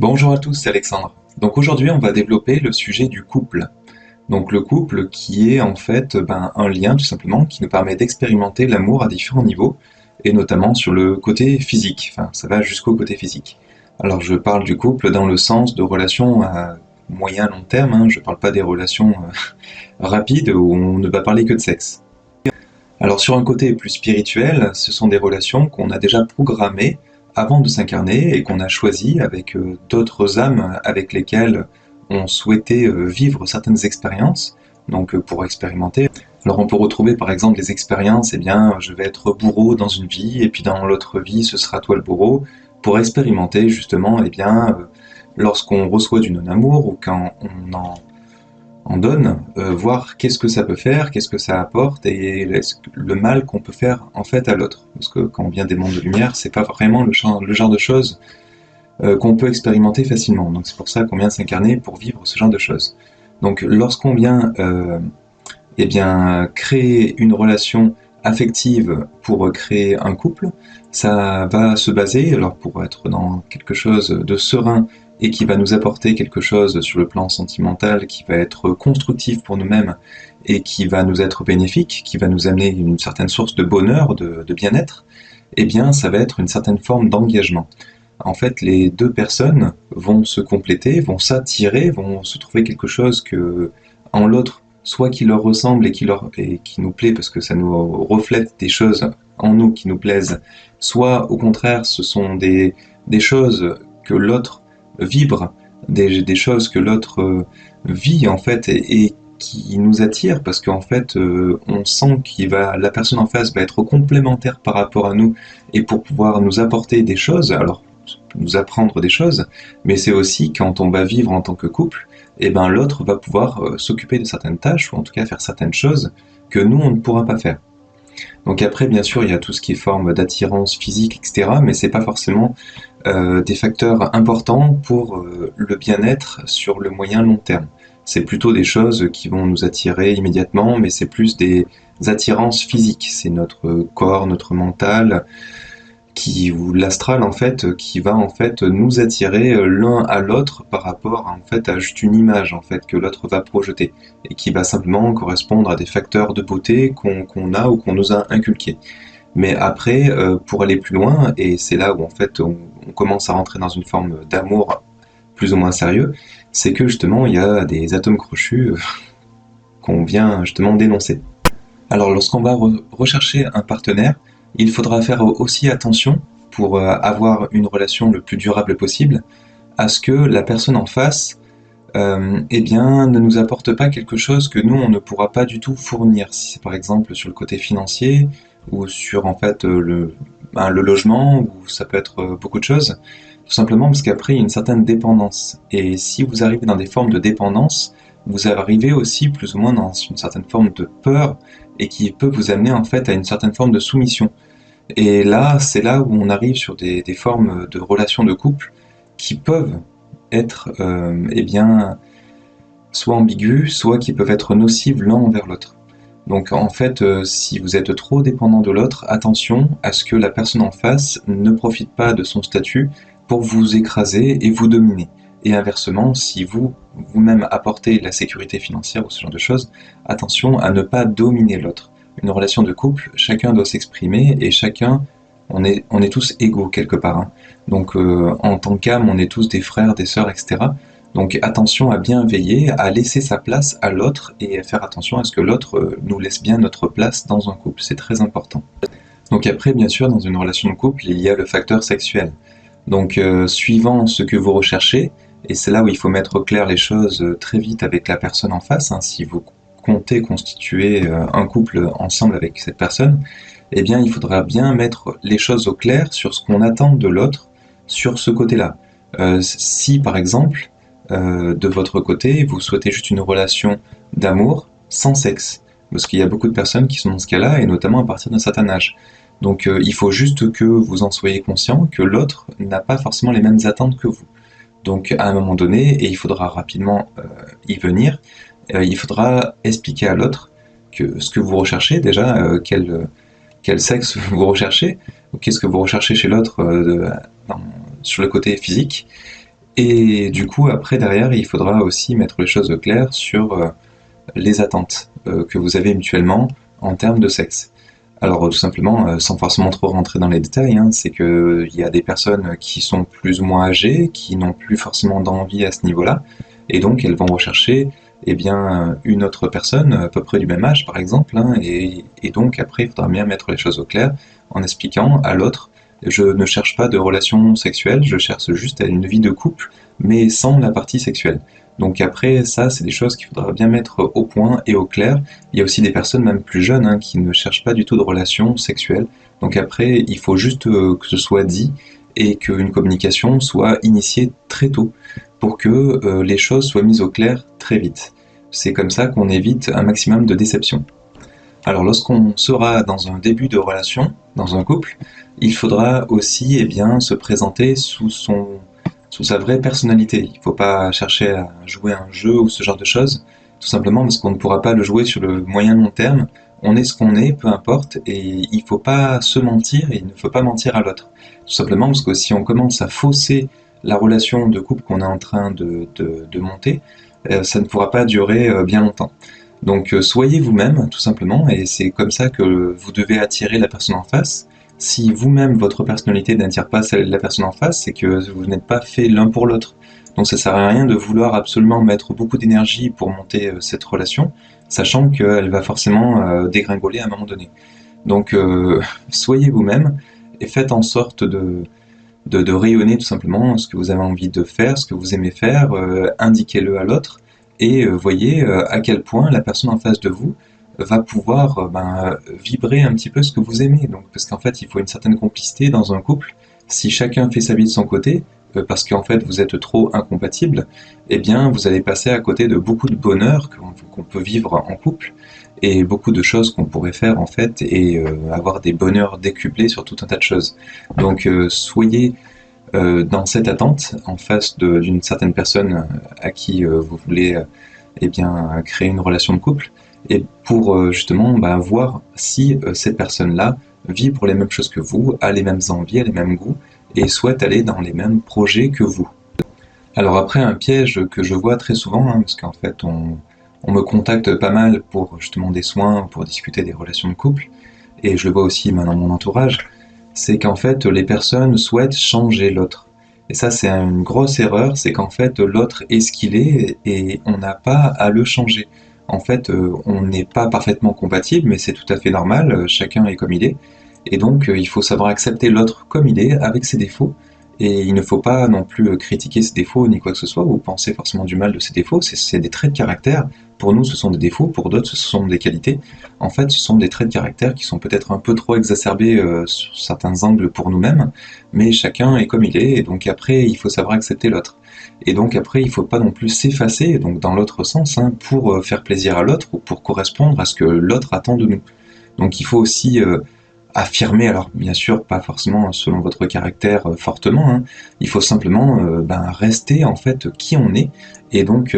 Bonjour à tous, c'est Alexandre. Donc aujourd'hui, on va développer le sujet du couple. Donc le couple qui est en fait un lien tout simplement qui nous permet d'expérimenter l'amour à différents niveaux et notamment sur le côté physique. Enfin, ça va jusqu'au côté physique. Alors je parle du couple dans le sens de relations à moyen long terme, hein. Je parle pas des relations rapides où on ne va parler que de sexe. Alors sur un côté plus spirituel, ce sont des relations qu'on a déjà programmées avant de s'incarner et qu'on a choisies avec d'autres âmes avec lesquelles on souhaitait vivre certaines expériences, donc pour expérimenter. Alors on peut retrouver par exemple les expériences, eh bien je vais être bourreau dans une vie et puis dans l'autre vie ce sera toi le bourreau, pour expérimenter justement eh bien lorsqu'on reçoit du non-amour ou quand on donne, voir qu'est-ce que ça peut faire, qu'est-ce que ça apporte et le mal qu'on peut faire en fait à l'autre. Parce que quand on vient des mondes de lumière, c'est pas vraiment le genre de choses qu'on peut expérimenter facilement. Donc c'est pour ça qu'on vient s'incarner pour vivre ce genre de choses. Donc lorsqu'on vient eh bien, créer une relation affective pour créer un couple, ça va se baser, alors pour être dans quelque chose de serein et qui va nous apporter quelque chose sur le plan sentimental, qui va être constructif pour nous-mêmes et qui va nous être bénéfique, qui va nous amener une certaine source de bonheur, de bien-être, eh bien ça va être une certaine forme d'engagement. En fait, les deux personnes vont se compléter, vont s'attirer, vont se trouver quelque chose que en l'autre soit qui leur ressemble et qui nous plaît parce que ça nous reflète des choses en nous qui nous plaisent, soit au contraire ce sont des choses que l'autre vibre, des choses que l'autre vit en fait et qui nous attirent parce qu'en fait on sent la personne en face va être complémentaire par rapport à nous et pour pouvoir nous apporter des choses, alors nous apprendre des choses, mais c'est aussi quand on va vivre en tant que couple, et ben l'autre va pouvoir s'occuper de certaines tâches, ou en tout cas faire certaines choses que nous, on ne pourra pas faire. Donc après, bien sûr, il y a tout ce qui est forme d'attirance physique, etc., mais c'est pas forcément des facteurs importants pour le bien-être sur le moyen long terme. C'est plutôt des choses qui vont nous attirer immédiatement, mais c'est plus des attirances physiques. C'est notre corps, notre mental, ou l'astral en fait qui va en fait nous attirer l'un à l'autre par rapport en fait à juste une image en fait que l'autre va projeter et qui va simplement correspondre à des facteurs de beauté qu'on a ou qu'on nous a inculqués. Mais après pour aller plus loin, et c'est là où en fait on commence à rentrer dans une forme d'amour plus ou moins sérieux, c'est que justement il y a des atomes crochus qu'on vient justement dénoncer. Alors lorsqu'on va rechercher un partenaire, il faudra faire aussi attention pour avoir une relation le plus durable possible à ce que la personne en face eh bien, ne nous apporte pas quelque chose que nous on ne pourra pas du tout fournir. Si c'est par exemple sur le côté financier ou sur en fait le logement, ou ça peut être beaucoup de choses, tout simplement parce qu'après il y a une certaine dépendance. Et si vous arrivez dans des formes de dépendance, vous arrivez aussi plus ou moins dans une certaine forme de peur et qui peut vous amener en fait à une certaine forme de soumission. Et là, c'est là où on arrive sur des formes de relations de couple qui peuvent être eh bien, soit ambiguës, soit qui peuvent être nocives l'un envers l'autre. Donc en fait, si vous êtes trop dépendant de l'autre, attention à ce que la personne en face ne profite pas de son statut pour vous écraser et vous dominer. Et inversement, si vous-même apportez la sécurité financière ou ce genre de choses, attention à ne pas dominer l'autre. Une relation de couple, chacun doit s'exprimer et chacun, on est tous égaux quelque part, hein. Donc en tant qu'âme, on est tous des frères, des sœurs, etc. Donc attention à bien veiller, à laisser sa place à l'autre et à faire attention à ce que l'autre nous laisse bien notre place dans un couple, c'est très important. Donc après, bien sûr, dans une relation de couple, il y a le facteur sexuel. Donc suivant ce que vous recherchez, et c'est là où il faut mettre au clair les choses très vite avec la personne en face, hein, si vous comptez constituer un couple ensemble avec cette personne, eh bien il faudra bien mettre les choses au clair sur ce qu'on attend de l'autre sur ce côté-là. Si par exemple, de votre côté, vous souhaitez juste une relation d'amour sans sexe, parce qu'il y a beaucoup de personnes qui sont dans ce cas-là, et notamment à partir d'un certain âge. Donc il faut juste que vous en soyez conscient que l'autre n'a pas forcément les mêmes attentes que vous. Donc à un moment donné, et il faudra rapidement y venir, il faudra expliquer à l'autre que ce que vous recherchez déjà, quel sexe vous recherchez, qu'est-ce que vous recherchez chez l'autre sur le côté physique, Et du coup, après, derrière, il faudra aussi mettre les choses au clair sur les attentes que vous avez mutuellement en termes de sexe. Alors tout simplement, sans forcément trop rentrer dans les détails, hein, c'est qu'il y a des personnes qui sont plus ou moins âgées, qui n'ont plus forcément d'envie à ce niveau-là, et donc elles vont rechercher eh bien, une autre personne, à peu près du même âge par exemple, hein, et donc après il faudra bien mettre les choses au clair en expliquant à l'autre, je ne cherche pas de relation sexuelle, je cherche juste à une vie de couple, mais sans la partie sexuelle. Donc après, ça, c'est des choses qu'il faudra bien mettre au point et au clair. Il y a aussi des personnes, même plus jeunes, hein, qui ne cherchent pas du tout de relations sexuelles. Donc après, il faut juste que ce soit dit et qu'une communication soit initiée très tôt pour que les choses soient mises au clair très vite. C'est comme ça qu'on évite un maximum de déception. Alors lorsqu'on sera dans un début de relation, dans un couple, il faudra aussi eh bien, se présenter sous sa vraie personnalité. Il ne faut pas chercher à jouer un jeu ou ce genre de choses, tout simplement parce qu'on ne pourra pas le jouer sur le moyen long terme. On est ce qu'on est, peu importe, et il ne faut pas se mentir et il ne faut pas mentir à l'autre. Tout simplement parce que si on commence à fausser la relation de couple qu'on est en train de monter, ça ne pourra pas durer bien longtemps. Donc soyez vous-même, tout simplement, et c'est comme ça que vous devez attirer la personne en face. Si vous-même, votre personnalité n'attire pas celle de la personne en face, c'est que vous n'êtes pas fait l'un pour l'autre. Donc ça sert à rien de vouloir absolument mettre beaucoup d'énergie pour monter cette relation, sachant qu'elle va forcément dégringoler à un moment donné. Donc soyez vous-même et faites en sorte de rayonner tout simplement ce que vous avez envie de faire, ce que vous aimez faire, indiquez-le à l'autre et voyez à quel point la personne en face de vous va pouvoir vibrer un petit peu ce que vous aimez. Donc, parce qu'en fait, il faut une certaine complicité dans un couple. Si chacun fait sa vie de son côté, parce qu'en fait vous êtes trop incompatibles, eh bien vous allez passer à côté de beaucoup de bonheur qu'on peut vivre en couple et beaucoup de choses qu'on pourrait faire en fait et avoir des bonheurs décuplés sur tout un tas de choses. Donc soyez dans cette attente en face d'une certaine personne à qui vous voulez eh bien, créer une relation de couple et pour justement voir si cette personne-là vibre les mêmes choses que vous, a les mêmes envies, a les mêmes goûts et souhaite aller dans les mêmes projets que vous. Alors après, un piège que je vois très souvent, hein, parce qu'en fait on me contacte pas mal pour justement des soins, pour discuter des relations de couple, et je le vois aussi dans mon entourage, c'est qu'en fait les personnes souhaitent changer l'autre. Et ça c'est une grosse erreur, c'est qu'en fait l'autre est ce qu'il est et on n'a pas à le changer. En fait on n'est pas parfaitement compatible, mais c'est tout à fait normal, chacun est comme il est. Et donc il faut savoir accepter l'autre comme il est, avec ses défauts, et il ne faut pas non plus critiquer ses défauts ni quoi que ce soit, ou penser forcément du mal de ses défauts, c'est des traits de caractère. Pour nous, ce sont des défauts, pour d'autres, ce sont des qualités. En fait, ce sont des traits de caractère qui sont peut-être un peu trop exacerbés sur certains angles pour nous-mêmes, mais chacun est comme il est, et donc après, il faut savoir accepter l'autre. Et donc après, il ne faut pas non plus s'effacer, donc dans l'autre sens, hein, pour faire plaisir à l'autre ou pour correspondre à ce que l'autre attend de nous. Donc il faut aussi affirmer, alors bien sûr pas forcément selon votre caractère fortement, hein. Il faut simplement rester en fait qui on est et donc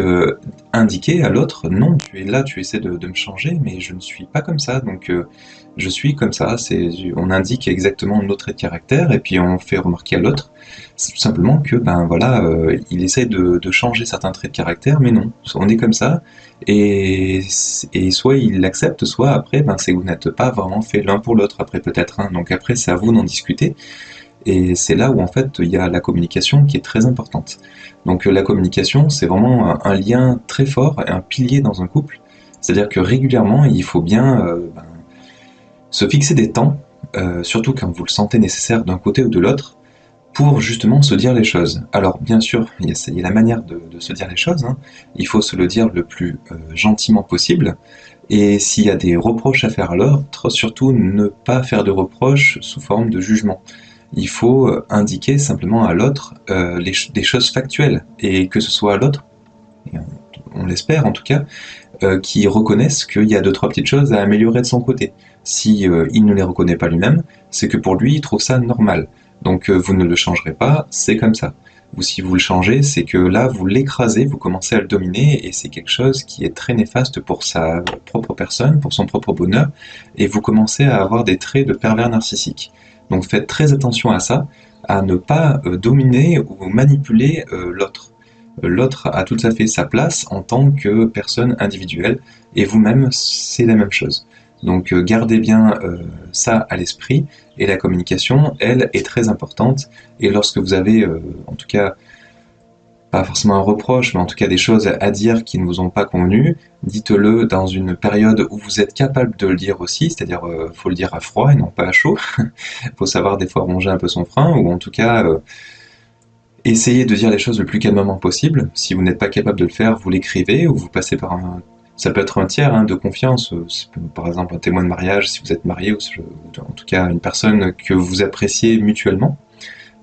indiquer à l'autre non, tu es là, tu essaies de me changer, mais je ne suis pas comme ça, donc je suis comme ça. On indique exactement nos traits de caractère et puis on fait remarquer à l'autre tout simplement que il essaie de changer certains traits de caractère, mais non, on est comme ça et, et soit il l'accepte, soit après c'est que vous n'êtes pas vraiment fait l'un pour l'autre après peut-être, hein. Donc après c'est à vous d'en discuter et c'est là où en fait il y a la communication qui est très importante. Donc la communication c'est vraiment un lien très fort et un pilier dans un couple, c'est-à-dire que régulièrement il faut bien se fixer des temps, surtout quand vous le sentez nécessaire d'un côté ou de l'autre, pour justement se dire les choses. Alors bien sûr, il y a la manière de se dire les choses, hein. Il faut se le dire le plus gentiment possible, et s'il y a des reproches à faire à l'autre, surtout ne pas faire de reproches sous forme de jugement. Il faut indiquer simplement à l'autre des choses factuelles, et que ce soit à l'autre, et on l'espère en tout cas, qui reconnaissent qu'il y a deux trois petites choses à améliorer de son côté. Si il ne les reconnaît pas lui-même, c'est que pour lui il trouve ça normal. Donc vous ne le changerez pas, c'est comme ça. Ou si vous le changez, c'est que là vous l'écrasez, vous commencez à le dominer et c'est quelque chose qui est très néfaste pour sa propre personne, pour son propre bonheur, et vous commencez à avoir des traits de pervers narcissique. Donc faites très attention à ça, à ne pas dominer ou manipuler l'autre. L'autre a tout à fait sa place en tant que personne individuelle, et vous-même, c'est la même chose. Donc gardez bien ça à l'esprit, et la communication, elle, est très importante, et lorsque vous avez, en tout cas, pas forcément un reproche, mais en tout cas des choses à dire qui ne vous ont pas convenu, dites-le dans une période où vous êtes capable de le dire aussi, c'est-à-dire faut le dire à froid et non pas à chaud. Faut savoir des fois ronger un peu son frein, ou en tout cas essayez de dire les choses le plus calmement possible. Si vous n'êtes pas capable de le faire, vous l'écrivez ou vous passez par un... Ça peut être un tiers de confiance, par exemple un témoin de mariage si vous êtes marié, ou en tout cas une personne que vous appréciez mutuellement,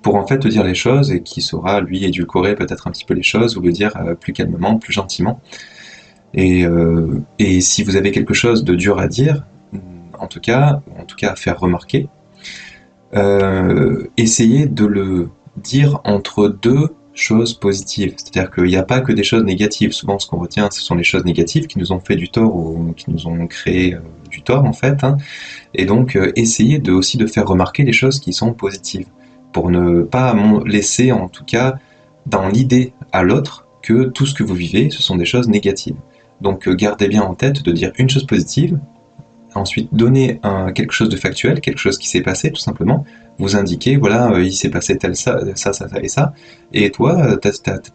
pour en fait dire les choses et qui saura lui édulcorer peut-être un petit peu les choses ou le dire plus calmement, plus gentiment. Et si vous avez quelque chose de dur à dire, en tout cas à faire remarquer, essayez de le dire entre deux choses positives. C'est-à-dire qu'il n'y a pas que des choses négatives. Souvent, ce qu'on retient, ce sont les choses négatives qui nous ont fait du tort ou qui nous ont créé du tort, en fait. Hein. Et donc, essayez aussi de faire remarquer les choses qui sont positives, pour ne pas laisser, en tout cas, dans l'idée à l'autre que tout ce que vous vivez, ce sont des choses négatives. Donc, gardez bien en tête de dire une chose positive, ensuite donner quelque chose de factuel, quelque chose qui s'est passé tout simplement, vous indiquer, voilà, il s'est passé tel ça et ça, et toi,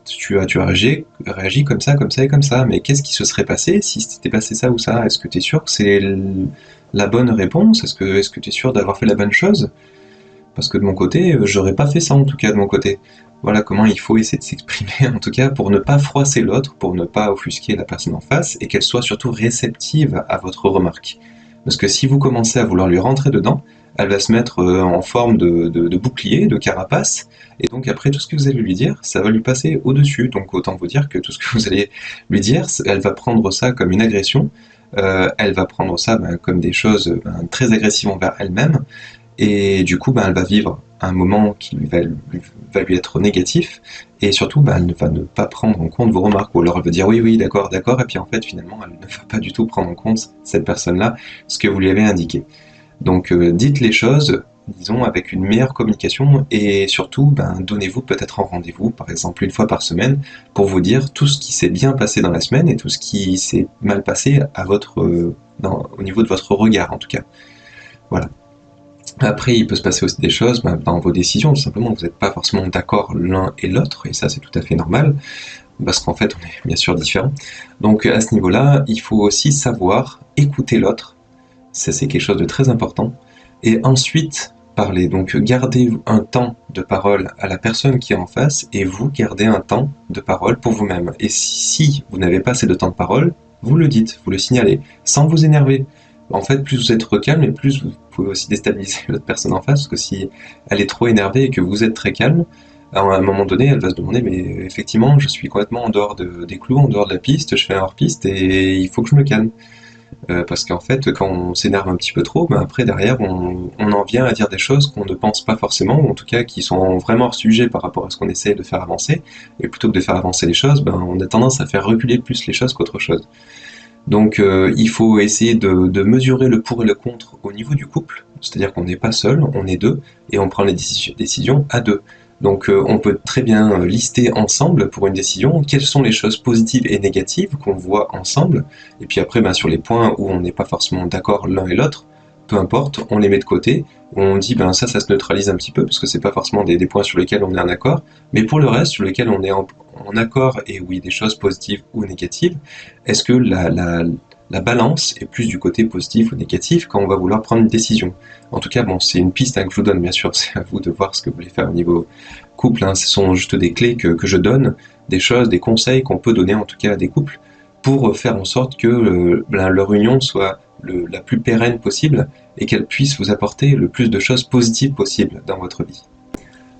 tu as réagi comme ça et comme ça, mais qu'est-ce qui se serait passé si c'était passé ça ou ça? Est-ce que tu es sûr que c'est la bonne réponse? Est-ce que tu es sûr d'avoir fait la bonne chose? Parce que de mon côté, j'aurais pas fait ça en tout cas de mon côté. Voilà comment il faut essayer de s'exprimer, en tout cas pour ne pas froisser l'autre, pour ne pas offusquer la personne en face, et qu'elle soit surtout réceptive à votre remarque. Parce que si vous commencez à vouloir lui rentrer dedans, elle va se mettre en forme de bouclier, de carapace, et donc après tout ce que vous allez lui dire, ça va lui passer au-dessus. Donc autant vous dire que tout ce que vous allez lui dire, elle va prendre ça comme une agression, elle va prendre ça comme des choses très agressives envers elle-même, et du coup elle va vivre un moment qui va lui être négatif, et surtout elle ne va ne pas prendre en compte vos remarques, ou alors elle va dire oui oui d'accord d'accord, et puis en fait finalement elle ne va pas du tout prendre en compte, cette personne-là, ce que vous lui avez indiqué. Donc dites les choses, disons, avec une meilleure communication, et surtout donnez-vous peut-être un rendez-vous, par exemple une fois par semaine, pour vous dire tout ce qui s'est bien passé dans la semaine et tout ce qui s'est mal passé à au niveau de votre regard en tout cas. Voilà. Après, il peut se passer aussi des choses dans vos décisions, tout simplement, vous n'êtes pas forcément d'accord l'un et l'autre, et ça c'est tout à fait normal, parce qu'en fait on est bien sûr différents. Donc à ce niveau-là, il faut aussi savoir écouter l'autre, ça c'est quelque chose de très important, et ensuite parler. Donc gardez un temps de parole à la personne qui est en face, et vous gardez un temps de parole pour vous-même. Et si vous n'avez pas assez de temps de parole, vous le dites, vous le signalez, sans vous énerver. En fait, plus vous êtes calme, et plus vous pouvez aussi déstabiliser l'autre personne en face, parce que si elle est trop énervée et que vous êtes très calme, à un moment donné, elle va se demander, mais effectivement, je suis complètement en dehors des clous, en dehors de la piste, je fais un hors-piste, et il faut que je me calme. Parce qu'en fait, quand on s'énerve un petit peu trop, après derrière, on en vient à dire des choses qu'on ne pense pas forcément, ou en tout cas qui sont vraiment hors sujet par rapport à ce qu'on essaie de faire avancer, et plutôt que de faire avancer les choses, on a tendance à faire reculer plus les choses qu'autre chose. Donc il faut essayer de mesurer le pour et le contre au niveau du couple, c'est-à-dire qu'on n'est pas seul, on est deux, et on prend les décisions à deux. Donc on peut très bien lister ensemble pour une décision quelles sont les choses positives et négatives qu'on voit ensemble, et puis après sur les points où on n'est pas forcément d'accord l'un et l'autre, peu importe, on les met de côté, on dit ça se neutralise un petit peu, parce que c'est pas forcément des points sur lesquels on est en accord, mais pour le reste sur lesquels on est en accord et où il y a des choses positives ou négatives, est-ce que la balance est plus du côté positif ou négatif quand on va vouloir prendre une décision? En tout cas, c'est une piste que je vous donne, bien sûr, c'est à vous de voir ce que vous voulez faire au niveau couple, ce sont juste des clés que je donne, des choses, des conseils qu'on peut donner en tout cas à des couples, pour faire en sorte que leur union soit la plus pérenne possible, et qu'elle puisse vous apporter le plus de choses positives possibles dans votre vie.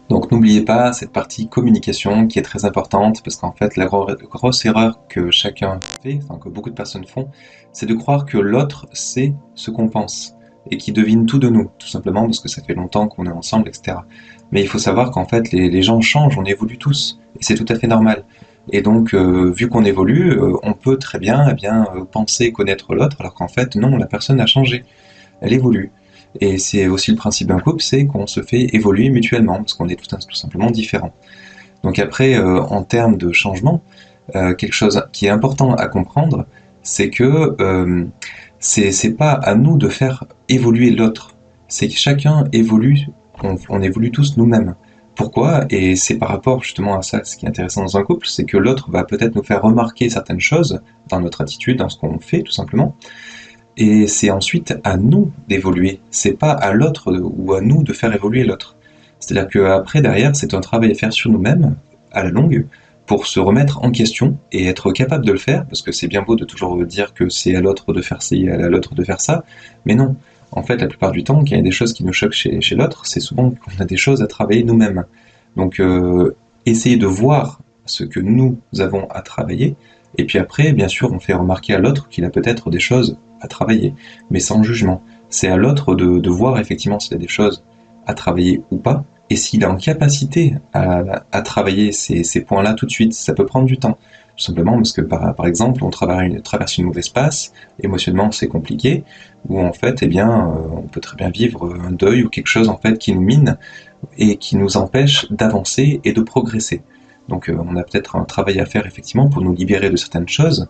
Donc n'oubliez pas cette partie communication qui est très importante, parce qu'en fait la grosse erreur que chacun fait, que beaucoup de personnes font, c'est de croire que l'autre sait ce qu'on pense et qui devine tout de nous, tout simplement parce que ça fait longtemps qu'on est ensemble, etc. Mais il faut savoir qu'en fait les gens changent, on évolue tous, et c'est tout à fait normal. Et donc vu qu'on évolue, on peut très bien penser connaître l'autre, alors qu'en fait non, la personne a changé, elle évolue. Et c'est aussi le principe d'un couple, c'est qu'on se fait évoluer mutuellement, parce qu'on est tout simplement différents. Donc après, en termes de changement, quelque chose qui est important à comprendre, c'est que c'est pas à nous de faire évoluer l'autre, c'est que chacun évolue, on évolue tous nous-mêmes. Pourquoi? Et c'est par rapport justement à ça, ce qui est intéressant dans un couple, c'est que l'autre va peut-être nous faire remarquer certaines choses dans notre attitude, dans ce qu'on fait tout simplement, et c'est ensuite à nous d'évoluer, c'est pas à l'autre ou à nous de faire évoluer l'autre. C'est-à-dire qu'après, derrière, c'est un travail à faire sur nous-mêmes, à la longue, pour se remettre en question et être capable de le faire, parce que c'est bien beau de toujours dire que c'est à l'autre de faire ci et à l'autre de faire ça, mais non. En fait, la plupart du temps, quand il y a des choses qui nous choquent chez l'autre, c'est souvent qu'on a des choses à travailler nous-mêmes. Donc, essayer de voir ce que nous avons à travailler, et puis après, bien sûr, on fait remarquer à l'autre qu'il a peut-être des choses à travailler, mais sans jugement. C'est à l'autre de voir effectivement s'il a des choses à travailler ou pas, et s'il est en capacité à travailler ces points-là tout de suite. Ça peut prendre du temps, tout simplement parce que par exemple, on traverse une mauvaise passe, émotionnellement c'est compliqué, ou en fait, eh bien, on peut très bien vivre un deuil ou quelque chose en fait qui nous mine et qui nous empêche d'avancer et de progresser. Donc on a peut-être un travail à faire effectivement pour nous libérer de certaines choses,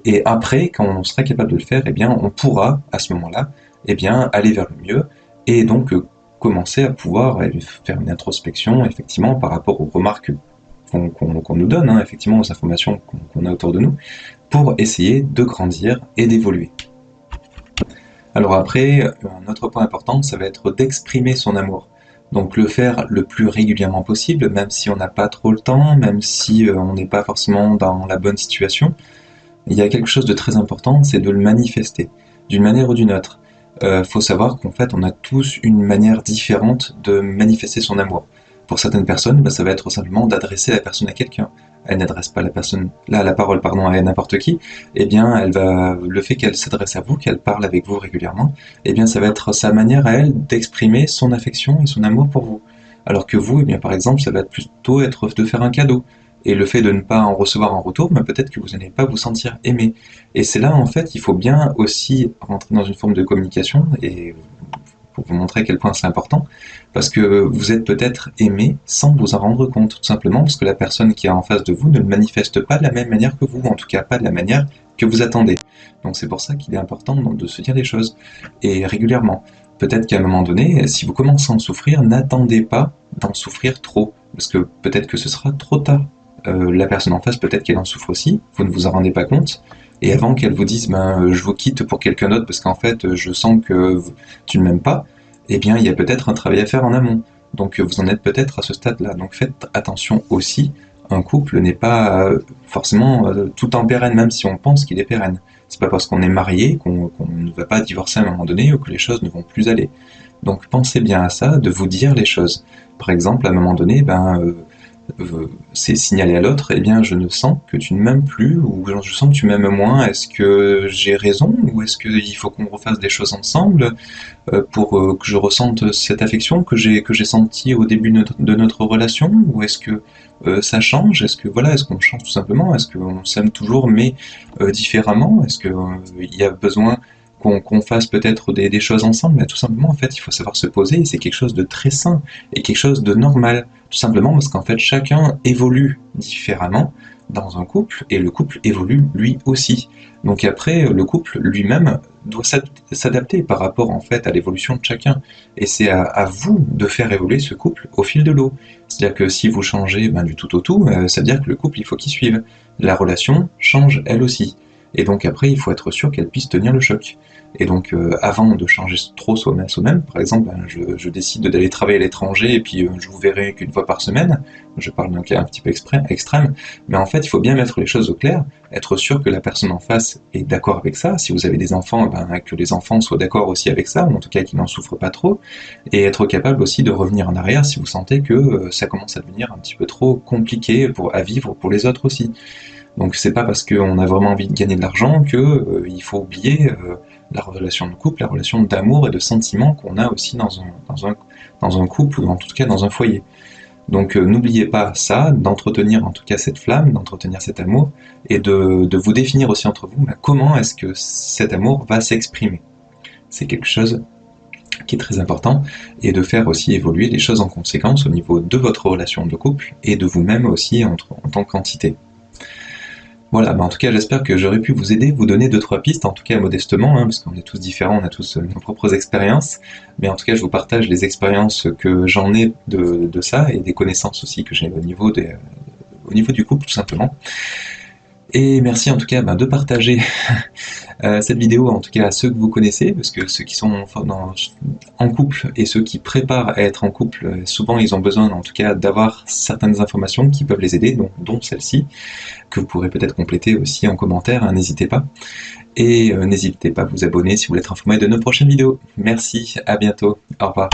et après, quand on sera capable de le faire, eh bien, on pourra, à ce moment-là, eh bien, aller vers le mieux et donc commencer à pouvoir faire une introspection, effectivement, par rapport aux remarques qu'on nous donne, hein, effectivement, aux informations qu'on a autour de nous, pour essayer de grandir et d'évoluer. Alors après, un autre point important, ça va être d'exprimer son amour. Donc le faire le plus régulièrement possible, même si on n'a pas trop le temps, même si on n'est pas forcément dans la bonne situation, il y a quelque chose de très important, c'est de le manifester, d'une manière ou d'une autre. Faut savoir qu'en fait, on a tous une manière différente de manifester son amour. Pour certaines personnes, bah, ça va être simplement d'adresser la personne à quelqu'un. Elle n'adresse pas la parole pardon, à n'importe qui. Eh bien, le fait qu'elle s'adresse à vous, qu'elle parle avec vous régulièrement, eh bien, ça va être sa manière à elle d'exprimer son affection et son amour pour vous. Alors que vous, eh bien, par exemple, ça va plutôt être de faire un cadeau. Et le fait de ne pas en recevoir en retour, mais peut-être que vous n'allez pas vous sentir aimé. Et c'est là, en fait, il faut bien aussi rentrer dans une forme de communication, et pour vous montrer à quel point c'est important, parce que vous êtes peut-être aimé sans vous en rendre compte, tout simplement parce que la personne qui est en face de vous ne le manifeste pas de la même manière que vous, en tout cas pas de la manière que vous attendez. Donc c'est pour ça qu'il est important de se dire les choses, et régulièrement. Peut-être qu'à un moment donné, si vous commencez à en souffrir, n'attendez pas d'en souffrir trop, parce que peut-être que ce sera trop tard. La personne en face, peut-être qu'elle en souffre aussi, vous ne vous en rendez pas compte, et avant qu'elle vous dise je vous quitte pour quelqu'un d'autre parce qu'en fait je sens que tu ne m'aimes pas, eh bien il y a peut-être un travail à faire en amont. Donc vous en êtes peut-être à ce stade-là. Donc faites attention aussi, un couple n'est pas forcément tout le temps pérenne, même si on pense qu'il est pérenne. C'est pas parce qu'on est marié qu'on ne va pas divorcer à un moment donné ou que les choses ne vont plus aller. Donc pensez bien à ça, de vous dire les choses. Par exemple, à un moment donné, c'est signaler à l'autre, eh bien je ne sens que tu ne m'aimes plus, ou je sens que tu m'aimes moins, est-ce que j'ai raison, ou est-ce qu'il faut qu'on refasse des choses ensemble pour que je ressente cette affection que j'ai sentie au début de notre relation, ou est-ce que ça change, est-ce qu'on change tout simplement, est-ce qu'on s'aime toujours mais différemment, est-ce qu'il y a besoin qu'on fasse peut-être des choses ensemble, mais tout simplement, en fait, il faut savoir se poser, et c'est quelque chose de très sain, et quelque chose de normal, tout simplement parce qu'en fait, chacun évolue différemment dans un couple, et le couple évolue lui aussi. Donc après, le couple lui-même doit s'adapter par rapport, en fait, à l'évolution de chacun, et c'est à vous de faire évoluer ce couple au fil de l'eau. C'est-à-dire que si vous changez du tout au tout, ça veut dire que le couple, il faut qu'il suive. La relation change elle aussi. Et donc après, il faut être sûr qu'elle puisse tenir le choc. Et donc, avant de changer trop soi-même, par exemple, je décide d'aller travailler à l'étranger et puis je vous verrai qu'une fois par semaine. Je parle d'un cas un petit peu extrême, mais en fait, il faut bien mettre les choses au clair, être sûr que la personne en face est d'accord avec ça. Si vous avez des enfants, que les enfants soient d'accord aussi avec ça, ou en tout cas qu'ils n'en souffrent pas trop, et être capable aussi de revenir en arrière si vous sentez que ça commence à devenir un petit peu trop compliqué à vivre pour les autres aussi. Donc c'est pas parce qu'on a vraiment envie de gagner de l'argent que il faut oublier la relation de couple, la relation d'amour et de sentiment qu'on a aussi dans un couple ou en tout cas dans un foyer. Donc n'oubliez pas ça, d'entretenir en tout cas cette flamme, d'entretenir cet amour et de vous définir aussi entre vous comment est-ce que cet amour va s'exprimer. C'est quelque chose qui est très important, et de faire aussi évoluer les choses en conséquence au niveau de votre relation de couple et de vous-même aussi en tant qu'entité. Voilà, en tout cas j'espère que j'aurais pu vous aider, vous donner 2-3 pistes, en tout cas modestement, parce qu'on est tous différents, on a tous nos propres expériences, mais en tout cas je vous partage les expériences que j'en ai de ça, et des connaissances aussi que j'ai au niveau du couple tout simplement. Et merci en tout cas de partager cette vidéo en tout cas à ceux que vous connaissez, parce que ceux qui sont en couple et ceux qui préparent à être en couple, souvent ils ont besoin en tout cas d'avoir certaines informations qui peuvent les aider, dont celle-ci, que vous pourrez peut-être compléter aussi en commentaire, hein, n'hésitez pas. Et n'hésitez pas à vous abonner si vous voulez être informé de nos prochaines vidéos. Merci, à bientôt, au revoir.